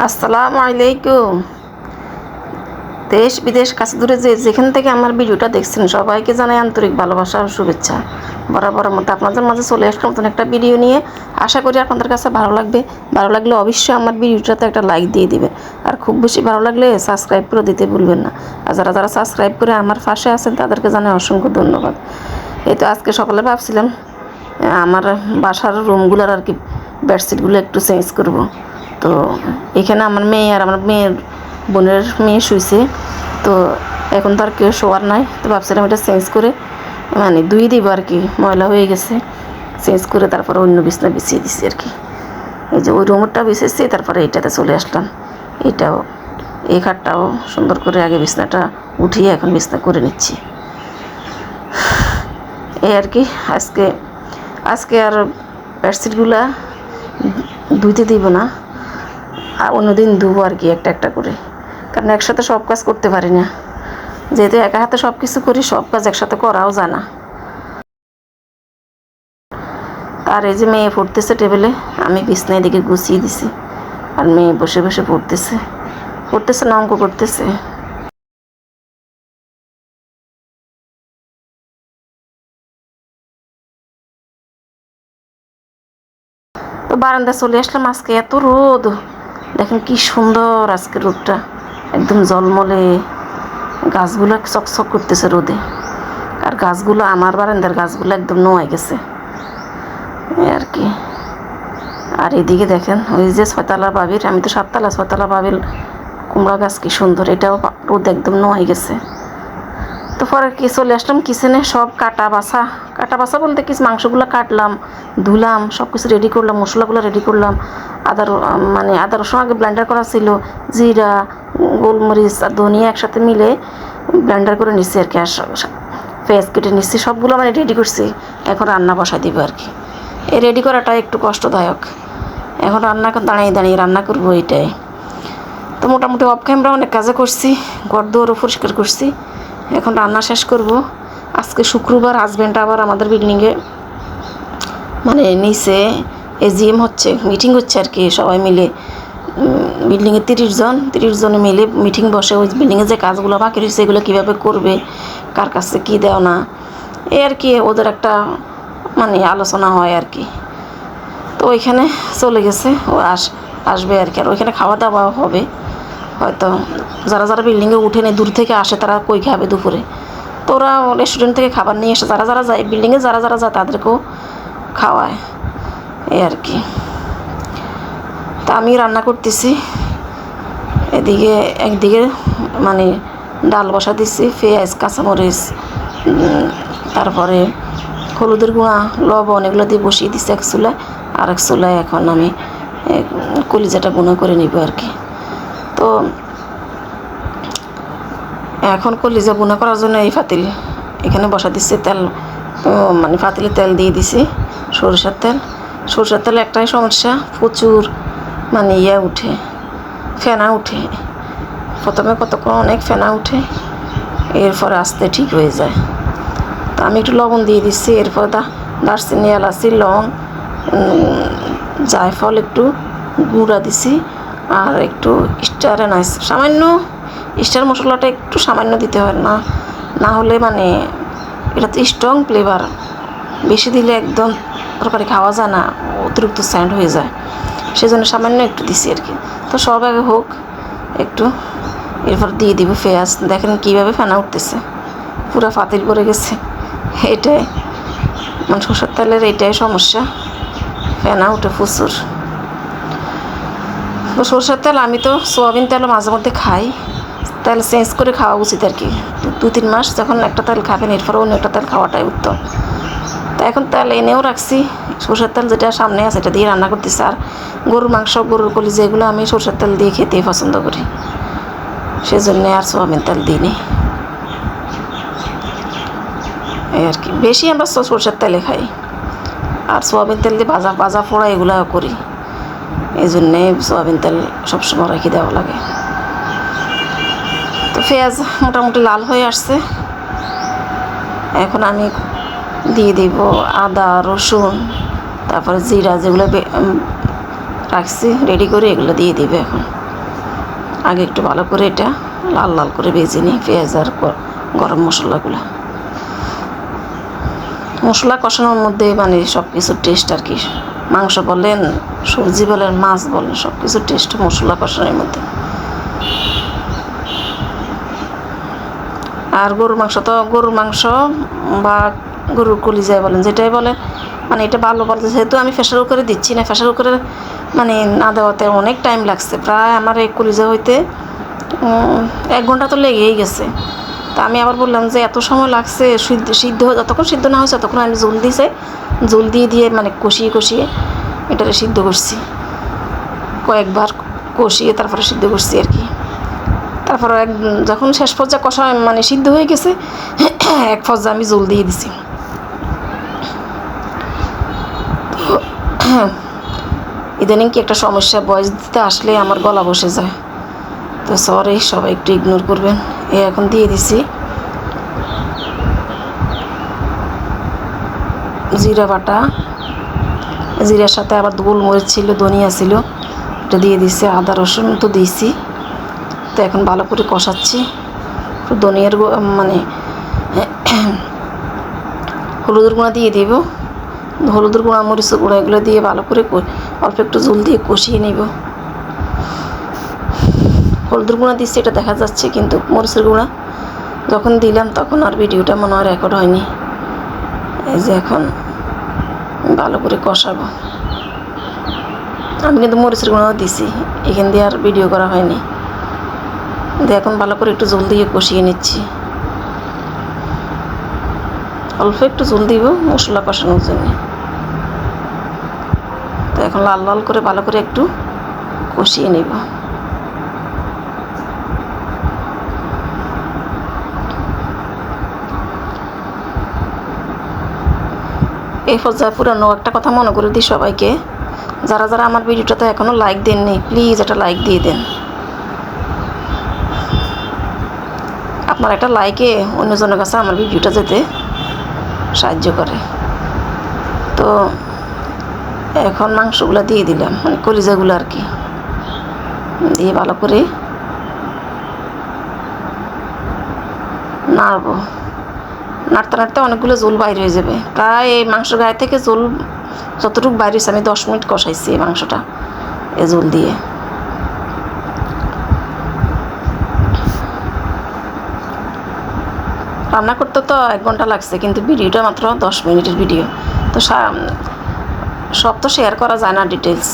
আসসালামু আলাইকুম। দেশ বিদেশ কাছে দূরে যেখান থেকে আমার ভিডিওটা দেখছেন সবাইকে জানাই আন্তরিক ভালোবাসা ও শুভেচ্ছা। বরাবর মতো আপনাদের মাঝে চলে আসলাম নতুন একটা ভিডিও নিয়ে। আশা করি আপনাদের কাছে ভালো লাগবে। ভালো লাগলে অবশ্যই আমার ভিডিওটাতে একটা লাইক দিয়ে দিবেন, আর খুব বেশি ভালো লাগলে সাবস্ক্রাইব করে দিতে ভুলবেন না। আর যারা যারা সাবস্ক্রাইব করে আমার পাশে আছেন তাদেরকে জানাই অসংখ্য ধন্যবাদ। এই তো আজকে সকালে ভাবছিলাম আমার বাসার রুমগুলোর আর কি বেডশিটগুলো একটু চেঞ্জ করব। তো এখানে আমার মেয়ে আর আমার মেয়ের বোনের মেয়ে শুয়েছে, তো এখন তো আর কেউ শোয়ার নাই। তো ভাবছিলাম এটা চেঞ্জ করে মানে ধুয়ে দিব আর কি, ময়লা হয়ে গেছে, চেঞ্জ করে তারপরে অন্য বিছনা বিছিয়ে দিছি আর কি। এই যে ওই রুমটা বিছিয়েছি, তারপরে এইটাতে চলে আসলাম। এইটাও এই খাটটাও সুন্দর করে আগে বিছনাটা উঠিয়ে এখন বিছনা করে নিচ্ছি এই আর কি। আজকে আর বেডশিটগুলা ধুইতে দিব না, আর অন্যদিন ধুবো আর কি একটা একটা করে, কারণ একসাথে সব কাজ করতে পারি না। যেহেতু একা হাতে সব কিছু করি, সব কাজ একসাথে করাও যায় না। আর এই যে মেয়ে পড়তেছে টেবিলে, আমি বিছনায় দিকে গুছিয়ে দিছি, আর মেয়ে বসে বসে পড়তেছে না, অঙ্ক করতেছে। তো বারান্দায় চলে আসলাম। আজকে এত রোদ, দেখেন কি সুন্দর আজকে রোদটা, একদম জলমলে, গাছগুলো চকচক করতেছে রোদে। আর গাছগুলো আমার বারান্দার গাছগুলো একদম নোয়ে গেছে এই আর কি। আর এদিকে দেখেন ওই যে ছয়তলা বাবির, আমি তো সাততলা, ছয়তলা বাবির কুমড়া গাছ কি সুন্দর, এটাও রোদ একদম নোয়ে গেছে। তো পরে কি চলে আসলাম কিচেনে, সব কাটা বাছা বলতে কি মাংসগুলো কাটলাম, ধুলাম, সব কিছু রেডি করলাম, মশলাগুলো রেডি করলাম। আদা রসুন আগে ব্লেন্ডার করা ছিল, জিরা, গোলমরিচ আর ধনিয়া একসাথে মিলে ব্লেন্ডার করে নিচ্ছি আর কি। আর পেঁয়াজ কেটে নিচ্ছি, সবগুলো মানে রেডি করছি। এখন রান্না বসাই দিব আর কি। এই রেডি করাটা একটু কষ্টদায়ক, এখন দাঁড়িয়ে দাঁড়িয়ে রান্না করবো এইটাই। তো মোটামুটি অফ ক্যামেরা অনেক কাজে করছি, ঘর দুয়ারও পরিষ্কার করছি, এখন রান্না শেষ করব। আজকে শুক্রবার, হাজব্যান্ড আবার আমাদের বিল্ডিংয়ে মানে নিচে এজিএম হচ্ছে, মিটিং হচ্ছে আর কি, সবাই মিলে বিল্ডিংয়ে 30 জনে মিলে মিটিং বসে। ওই বিল্ডিংয়ে যে কাজগুলো বাকি রয়েছে এগুলো কীভাবে করবে, কার কাছে কী দেও না, এই আর কি ওদের একটা মানে আলোচনা হয় আর কি। তো ওইখানে চলে গেছে, ও আসবে আর কি। আর ওইখানে খাওয়া দাওয়া হবে হয়তো। যারা যারা বিল্ডিংয়ে উঠে নেই, দূর থেকে আসে, তারা কই খাবে দুপুরে। তো ওরা রেস্টুরেন্ট থেকে খাবার নিয়ে এসে যারা যারা যায় বিল্ডিংয়ে, যারা যারা যায় তাদেরকেও খাওয়ায় এই আর কি। তা আমি রান্না করতেছি এদিকে, একদিকে মানে ডাল বসা দিচ্ছি, পেঁয়াজ, কাঁচামরিচ, তারপরে হলুদের গুঁড়া, লবণ এগুলো দিয়ে বসিয়ে দিচ্ছি এক চুলায়। আর এক চুলায় এখন আমি কলিজাটা গুঁড়ো করে নিব আর কি। তো এখন কলিজা বুনা করার জন্য এই পাতিল এখানে বসা দিচ্ছি, তেল মানে পাতিলে তেল দিয়ে দিছি, সরষের তেল। একটাই সমস্যা, প্রচুর মানে উঠে, ফেনা উঠে। প্রথমে কতক্ষণ অনেক ফেনা উঠে, এরপরে আস্তে ঠিক হয়ে যায়। তো আমি একটু লবণ দিয়ে দিচ্ছি, এরপর দারচিনি, এলাচি, লং, জায়ফল একটু গুঁড়া দিছি, আর একটু স্টার এনাইস সামান্য, স্টার মশলাটা একটু সামান্য দিতে হয়, না হলে মানে এটা তো স্ট্রং ফ্লেভার, বেশি দিলে একদম তরকারি খাওয়া যায় না, অতিরিক্ত স্যান্ড হয়ে যায়, সেজন্য সামান্য একটু দিছি আর কি। তো সব আগে হোক একটু, এরপর দিয়ে দিব পেঁয়াজ। দেখেন কীভাবে ফেনা উঠতেছে, পুরো পাতিল পড়ে গেছে। এটাই মানে সরষের তেলের এইটাই সমস্যা, ফেনা উঠে প্রচুর। তো সরষের তেল, আমি তো সোয়াবিন তেলও মাঝে মধ্যে খাই, তেল চেঞ্জ করে খাওয়া উচিত আর কি। 2-3 মাস যখন একটা তেল খাবেন, এরপরে অন্য একটা তেল খাওয়াটাই উত্তম। তা এখন তেল এনেও রাখছি, সরষের তেল যেটা সামনে আছে এটা দিয়ে রান্না করতেছি। আর গরুর মাংস, গরুর কলিজা এগুলো আমি সরষের তেল দিয়ে খেতেই পছন্দ করি, সেজন্যে আর সোয়াবিন তেল দিইনি এই আর কি। বেশি আমরা সরষের তেলে খাই, আর সোয়াবিন তেল দিয়ে ভাজা ফোড়া এগুলো করি, এই জন্যে সোয়াবিন তেল সবসময় রেখে দেওয়া লাগে। তো পেঁয়াজ মোটামুটি লাল হয়ে আসছে, এখন আমি দিয়ে দিব আদা, রসুন, তারপরে জিরা যেগুলো রাখছি রেডি করে, এগুলো দিয়ে দিবে এখন। আগে একটু ভালো করে এটা লাল লাল করে ভেজে নিই, পেঁয়াজ আর গরম মশলাগুলো। মশলা কষানোর মধ্যে মানে সব কিছুর টেস্ট আর কি, মাংস বলেন, সবজি বলেন, মাছ বলেন, সব কিছুর টেস্ট মশলা কষানোর মধ্যে। আর গরুর মাংস তো গরুর মাংস বা গরুর কলিজায় বলেন, যেটাই বলেন, মানে এটা ভালো বলতে, যেহেতু আমি প্রেশার কুকারে দিচ্ছি না, প্রেশার কুকারে মানে না দেওয়াতে অনেক টাইম লাগছে, প্রায় আমার এই কলিজা হইতে 1 ঘন্টা তো লেগেই গেছে। তা আমি আবার বললাম যে এত সময় লাগছে সিদ্ধ যতক্ষণ সিদ্ধ না হয়েছে ততক্ষণ আমি জল দিয়ে মানে কষিয়ে এটারে সিদ্ধ করছি, কয়েকবার কষিয়ে তারপরে সিদ্ধ করছি আর কি। তারপরে যখন শেষ পর্যায়ে কষা মানে সিদ্ধ হয়ে গেছে, এক পর্যায়ে আমি জল দিয়ে দিছি। ইদানিং কি একটা সমস্যা, ভয়েস দিতে আসলে আমার গলা বসে যায়, তো সরি, সবাই একটু ইগনোর করবেন। এখন দিয়ে দিছি জিরা বাটা, জিরার সাথে আবার গোলমরিচ ছিল, ধনিয়া ছিল, এটা দিয়ে দিছি, আদা রসুন তো দিয়েছি। তো এখন ভালো করে কষাচ্ছি। ধনিয়ার মানে হলুদের গুঁড়া দিয়ে দিব, হলুদের গুঁড়া, মরিচের গুঁড়া, এগুলো দিয়ে ভালো করে অল্প একটু জল দিয়ে কষিয়ে নিব। হলুদের গুঁড়া দিচ্ছি এটা দেখা যাচ্ছে, কিন্তু মরিচের গুঁড়া যখন দিলাম তখন আর ভিডিওটা মনে হয় রেকর্ড হয়নি। এই যে এখন ভালো করে কষাবো। আমি কিন্তু মরিচের গুঁড়াও দিছি, এখান দিয়ে আর ভিডিও করা হয়নি। দিয়ে এখন ভালো করে একটু জল দিয়ে কষিয়ে নিচ্ছি, অল্প একটু জল দিব মশলা কষানোর জন্য। তো এখন লাল লাল করে ভালো করে একটু কষিয়ে নিব। এই পর্যায়ে পুরানো একটা কথা মনে করে দিই সবাইকে, যারা যারা আমার ভিডিওটাতে এখনও লাইক দেননি, প্লিজ একটা লাইক দিয়ে দেন। আপনার একটা লাইকে অন্যজনের কাছে আমার ভিডিওটা যেতে সাহায্য করে। তো এখন মাংসগুলো দিয়ে দিলাম, মানে কলিজাগুলো আর কি, দিয়ে ভালো করে নাড়বো। নাড়তে নাড়তে অনেকগুলো জল বাইর হয়ে যাবে, প্রায় এই মাংসের গায়ে থেকে জল যতটুকু বাইর হয়েছে, আমি 10 মিনিট কষাইছি এই মাংসটা এই জল দিয়ে। রান্না করতে তো 1 ঘন্টা লাগছে, কিন্তু ভিডিওটা মাত্র 10 মিনিটের ভিডিও। তো সব তো শেয়ার করা যায় না ডিটেলস,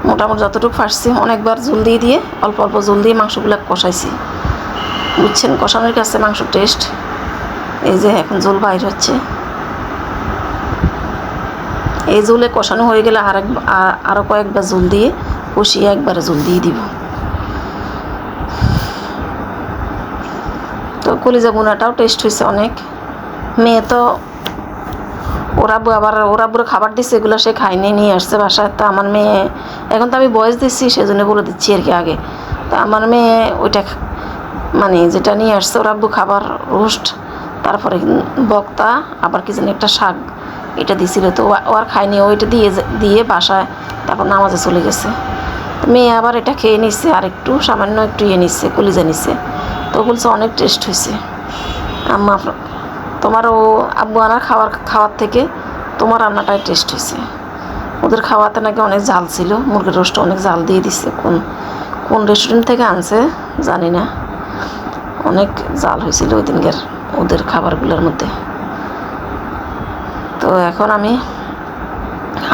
মোটামুটি যতটুকু পারছি অনেকবার জল দিয়ে অল্প অল্প জল দিয়ে মাংসগুলো কষাইছি, বুঝছেন, কষানোর কাছে মাংস টেস্ট। এই যে এখন জল বাইর হচ্ছে, এই জলে কষানো হয়ে গেলে আরও কয়েকবার জল দিয়ে কষিয়ে একবারে জল দিয়ে দিব। তো কলিজা বোনাটাও টেস্ট হয়েছে অনেক। মেয়ে তো ওরা বুড়ো খাবার দিচ্ছে, এগুলো সে খাইনি, নিয়ে আসছে বাসায়। তো আমার মেয়ে, এখন তো আমি বয়স দিচ্ছি সেজন্য বলে দিচ্ছি আর কি আগে। তো আমার মেয়ে ওইটা মানে যেটা নিয়ে আসছে ওরা খাবার রোস্ট, তারপরে বক্তা, আবার কি জানি একটা শাক, এটা দিছিল। তো ও আর খায়নি, ওইটা দিয়ে বাসায় তারপর নামাজে চলে গেছে। মেয়ে আবার এটা খেয়ে নিচ্ছে, আর একটু সামান্য একটু নিচ্ছে, কলিজা নিচ্ছে। তো বলছে অনেক টেস্ট হয়েছে আম্মা, তোমার ও আব্বু আনার খাওয়ার থেকে তোমার রান্নাটাই টেস্ট হয়েছে। ওদের খাওয়াতে নাকি অনেক ঝাল ছিল, মুরগির রোস্টটা অনেক ঝাল দিয়ে দিচ্ছে, কোন রেস্টুরেন্ট থেকে আনছে জানি না, অনেক জাল হয়েছিল ওই দিনকার ওদের খাবারগুলোর মধ্যে। তো এখন আমি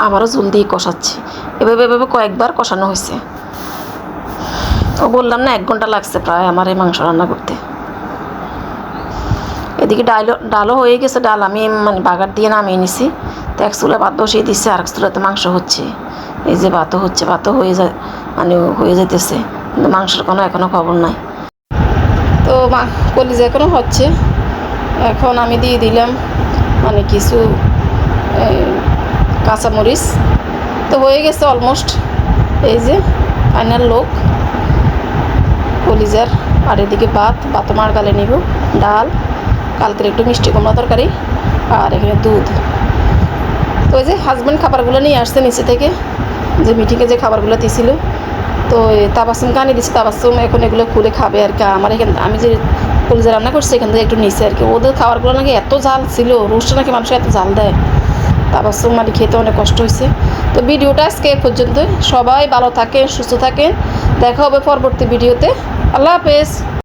আবারও জল দিয়ে কষাচ্ছি, এভাবে কয়েকবার কষানো হয়েছে। ও বললাম না 1 ঘন্টা লাগছে প্রায় আমার এই মাংস রান্না করতে। এদিকে ডালও হয়ে গেছে, ডাল আমি মানে বাগার দিয়ে নামিয়ে নিছি। তো এক চুলা ভাত বসিয়ে দিচ্ছে, আর এক চুলাতে মাংস হচ্ছে। এই যে ভাতও হচ্ছে, ভাতও হয়ে যাইতেছে, কিন্তু মাংসের কোনো এখনও খবর নাই। তো কলিজা এখনও হচ্ছে। এখন আমি দিয়ে দিলাম মানে কিছু কাঁচামরিচ। তো হয়ে গেছে অলমোস্ট, এই যে ফাইনাল লোক কলিজার। আর এদিকে ভাতও মার গালে নিব, ডাল, কালকের একটু মিষ্টি কুমড়া তরকারি, আর এখানে দুধ। তো ওই যে হাজব্যান্ড খাবারগুলো নিয়ে আসছে নিচে থেকে, যে মিটিংয়ে যে খাবারগুলো দিয়েছিল তো তাবাসুম কানে দিচ্ছে, তাবাসুম এখন এগুলো খুলে খাবে আর কি। আমার এখান আমি যে কলিজা রান্না করছি এখান থেকে একটু নিচে আর কি। ওদের খাবারগুলো নাকি এত ঝাল ছিল, রোস্টে নাকি মানুষ এত ঝাল দেয়। তাবাসুম মানে খেতে অনেক কষ্ট হয়েছে। তো ভিডিওটা আজকে এ পর্যন্ত। সবাই ভালো থাকেন, সুস্থ থাকেন, দেখা হবে পরবর্তী ভিডিওতে। আল্লাহ হাফেজ।